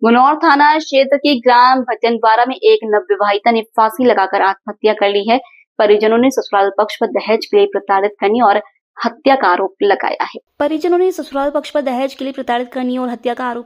गुनौर थाना क्षेत्र के ग्राम भटनवारा में एक नवविवाहिता ने फांसी लगाकर आत्महत्या कर ली है। परिजनों ने ससुराल पक्ष पर दहेज के लिए प्रताड़ित करने और हत्या का आरोप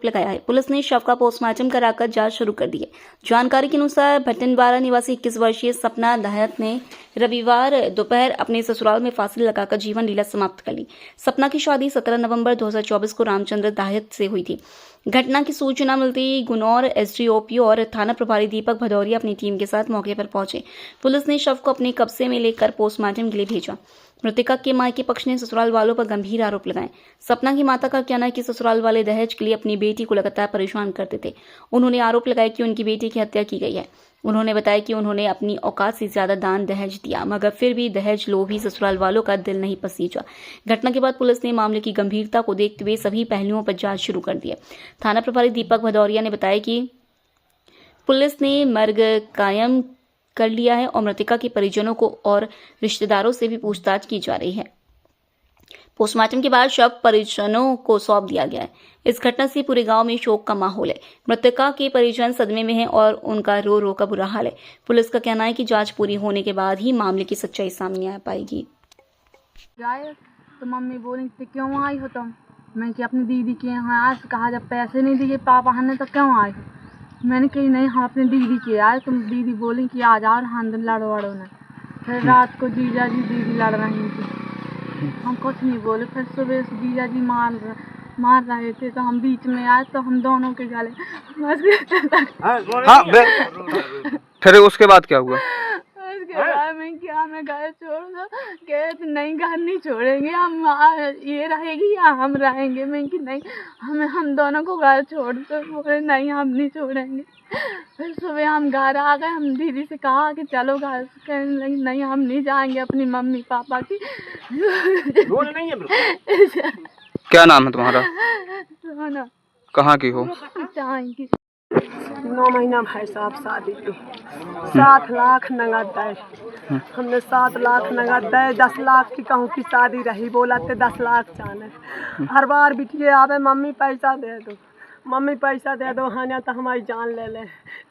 लगाया है। पुलिस ने शव का पोस्टमार्टम कराकर जांच शुरू कर दी है। जानकारी के अनुसार भटनवारा निवासी 21 वर्षीय सपना दहत ने रविवार दोपहर अपने ससुराल में फांसी लगाकर जीवन लीला समाप्त कर ली। सपना की शादी 17 नवंबर 2024 को रामचंद्र दाहित से हुई थी। घटना की सूचना मिलती गुनौर एसडीओपी और थाना प्रभारी दीपक भदौरिया अपनी टीम के साथ मौके पर पहुंचे। पुलिस ने शव को अपने कब्जे में लेकर पोस्टमार्टम के लिए भेजा। मृतका के मायके पक्ष ने ससुराल वालों पर गंभीर आरोप लगाए। सपना की माता का कहना है कि ससुराल वाले दहेज के लिए अपनी बेटी को लगातार परेशान करते थे। उन्होंने आरोप लगाया कि उनकी बेटी की हत्या की गई है। उन्होंने बताया कि उन्होंने अपनी औकात से ज्यादा दान दहेज दिया, मगर फिर भी दहेज लोभी ससुराल वालों का दिल नहीं पसीजा। घटना के बाद पुलिस ने मामले की गंभीरता को देखते हुए सभी पहलुओं पर जांच शुरू कर दी है। थाना प्रभारी दीपक भदौरिया ने बताया कि पुलिस ने मर्ग कायम कर लिया है और मृतका के परिजनों को और रिश्तेदारों से भी पूछताछ की जा रही है। पोस्टमार्टम के बाद शव परिजनों को सौंप दिया गया है। इस घटना से पूरे गांव में शोक का माहौल है। मृतका के परिजन सदमे में हैं और उनका रो रो का बुरा हाल है। पुलिस का कहना है कि जांच पूरी होने के बाद ही मामले की सच्चाई सामने आ पाएगी। तो मम्मी बोली क्यों आई हो तुम? मैं कि अपनी दीदी के यहाँ आज कहा जब पैसे नहीं दिए पापा ने तो क्यों आई? मैंने कही नहीं हम अपनी दीदी के आए। तुम दीदी बोली कि आ जाओ हम लड़ो वड़ो न। फिर रात को जीजा जी दीदी लड़ रही थी, हम कुछ नहीं बोले। फिर सुबह से जीजा जी मार रहे थे तो हम बीच में आए तो हम दोनों के गले फिर उसके बाद क्या हुआ? उसके बाद मैं घर छोड़ दो, कहते नहीं घर नहीं छोड़ेंगे, हम ये रहेगी या हम रहेंगे। मैं कि नहीं हम दोनों को घर छोड़ दो। बोले नहीं हम नहीं छोड़ेंगे। फिर सुबह हम घर आ गए। हम दीदी से कहा कि चलो घर, कहने लगी नहीं हम नहीं जाएंगे अपनी मम्मी पापा की। क्या नाम है तुम्हारा? सोना। कहाँ की हो? 9 महीना भाई साहब शादी की 7 लाख नगद दे। हमने 7 लाख नगद दे, 10 लाख की कहूँ की शादी रही, बोला थे 10 लाख चाहे। हर बार बिटिए आवे मम्मी पैसा दे दो, मम्मी पैसा दे दो, हाँ तो हमारी जान ले ले।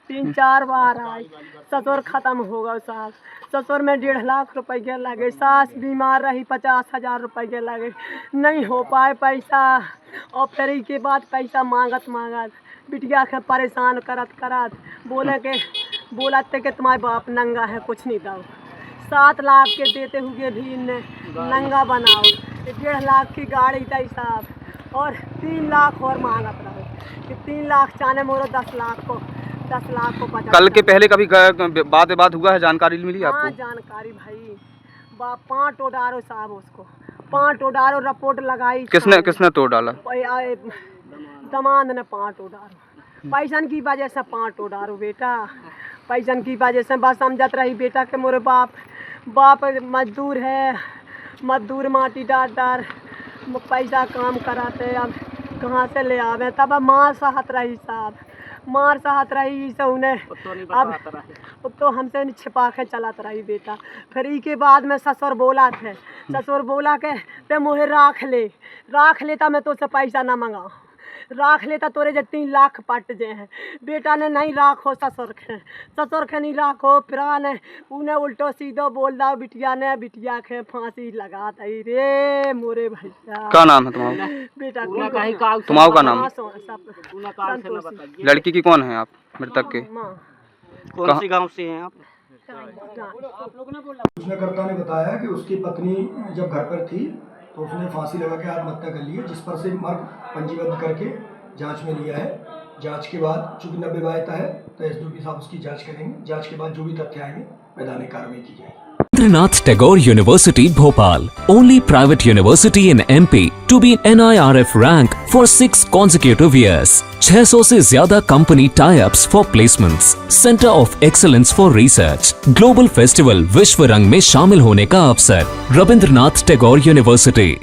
3-4 बार आई। ससुर ख़त्म हो गए साहब। ससुर में 1.5 लाख रुपये लगे। सास बीमार रही, 50,000 रुपये लगे, नहीं हो पाए पैसा। और फिर के बाद पैसा मांगत बिटिया के परेशान करत बोला थे कि तुम्हारे बाप नंगा है कुछ नहीं दो। 7 लाख के देते हुए भी नंगा बनाओ। 1.5 लाख की गाड़ी दी साहब और 3 लाख और मांगत रहो कि 3 लाख चाने मोरो 10 लाख को 50। कल के पहले कभी बात हुआ है? जानकारी मिली आपको? हाँ जानकारी भाई। 5 ओडारो साहब, उसको 5 ओडारो रिपोर्ट लगाई। किसने तोड़ डाला? दमाद ने 5 ओडारो। पैसन की वजह से 5 ओडारो बेटा, पैसन की वजह से। बस समझत रही बेटा के मोरे बाप मजदूर है, मजदूर माटी डार पैसा काम कराते, अब कहाँ से ले आवे। तब मार सहत रही साहब, मार सहत रही से उन्हें अब तो हमसे छिपा के चलत रही बेटा। फिर के बाद में ससुर बोला के ते मोहे राख लेता, मैं तो से पैसा ना मंगा, राख लेता तोरे जे 3 लाख पट जे हैं। बेटा ने नहीं राखो ससुर के नहीं राखो। प्राण उन्हें उल्टो सीधो बोल दो बिटिया के फांसी लगा दी रे मोरे भैया। क्या नाम है तुम्हारा? बेटा तुम्हारा का नाम? लड़की की कौन है आप मृतक के? कौन सी गांव से हैं आप? सूचनाकर्ता ने बताया कि उसकी पत्नी जब घर पर थी तो उसने फांसी लगा के आत्महत्या कर ली है, जिस पर से मर्ग पंजीबद्ध करके जांच में लिया है। जांच के बाद चूंकि नवविवाहिता है तो एसडीओपी साहब उसकी जांच करेंगे। जांच के बाद जो भी तथ्य आएंगे वैधानिक कार्रवाई की जाएगी। Rabindranath Tagore University, Bhopal, only private university in MP to be NIRF rank for 6 consecutive years. 600 से ज्यादा company tie-ups for placements, centre of excellence for research, global festival विश्व रंग में शामिल होने का अवसर। रविंद्रनाथ टैगोर यूनिवर्सिटी।